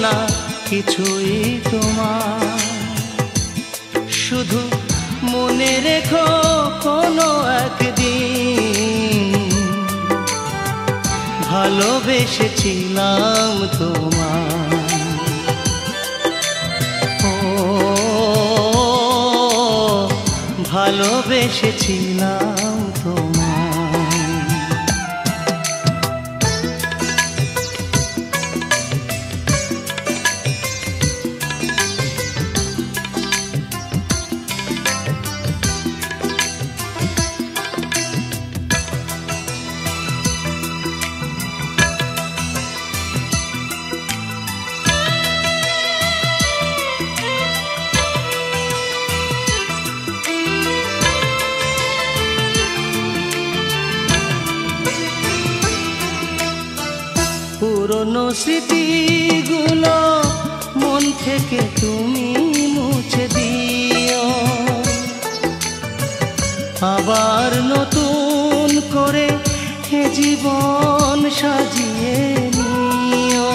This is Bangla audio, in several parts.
না কিছুই তোমার। শুধু মনে রেখো কোনো একদিন ভালোবেসেছিলাম তোমায়। ও ভালোবেসেছিলাম তোমায়। পুরনো স্মৃতিগুলো মন থেকে তুমি মুছে দিও, আবার নতুন করে হে জীবন সাজিয়ে নিও।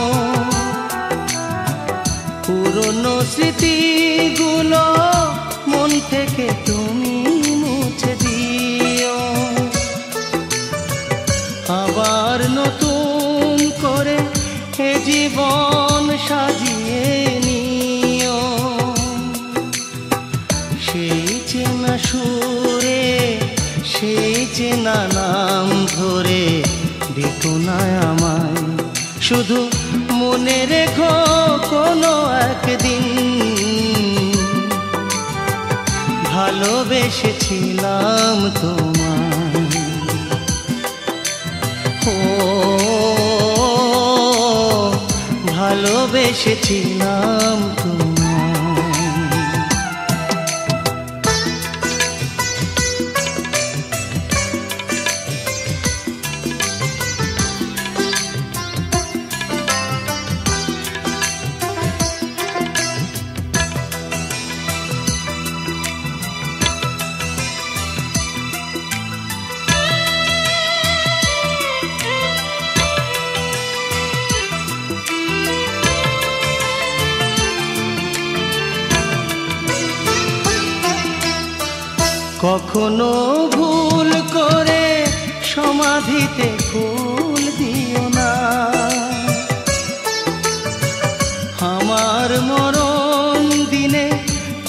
পুরনো স্মৃতিগুলো মন থেকে তুমি মুছে দিও, আবার নতুন করে হে জীবন সাজিয়ে নিও। সেই চেনা সুরে সেই চেনা নাম ধরে দেখো না আমায়। শুধু মনে রেখো কোনো একদিন ভালোবেসেছিলাম তোমায়। ও ভালোবেসেছিলাম তোমায়। কখনো ভুল করে সমাধিতে ফুল দিও না, আমার মরণ দিনে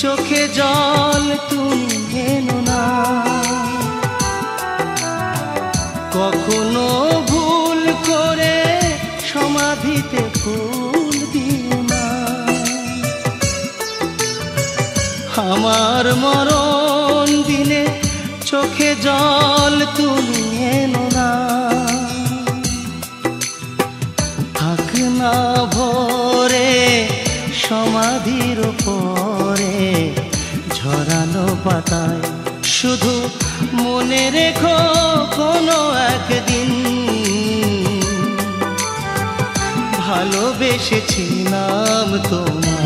চোখে জল তুমি এনো না। কখনো ভুল করে সমাধিতে ফুল দিও না, আমার মরণ দিনে চোখে জল তুমি এনো না। থাক না ভরে সমাধির পরে ঝরানো পাতায়, শুধু মনে রেখো কোনো একদিন ভালোবেসেছিলাম তোমায়।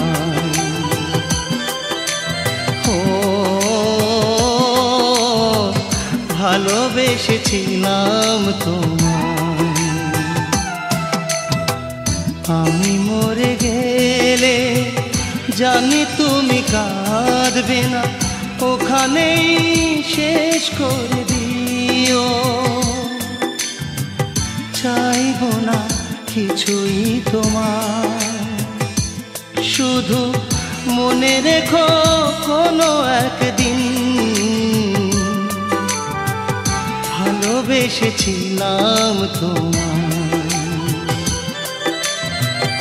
ভালোবেসেছিলাম তোমায়। আমি মরে গেলে জানি তুমি কাঁদবে না, ওখানেই শেষ করে দিও। চাইব না কিছুই তোমার, শুধু মনে রেখো কোনো একদিন ভালোবেসেছিলাম তোমায়।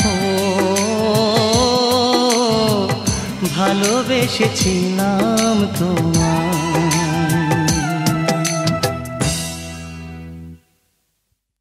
ও ভালোবেসেছিলাম তোমায়।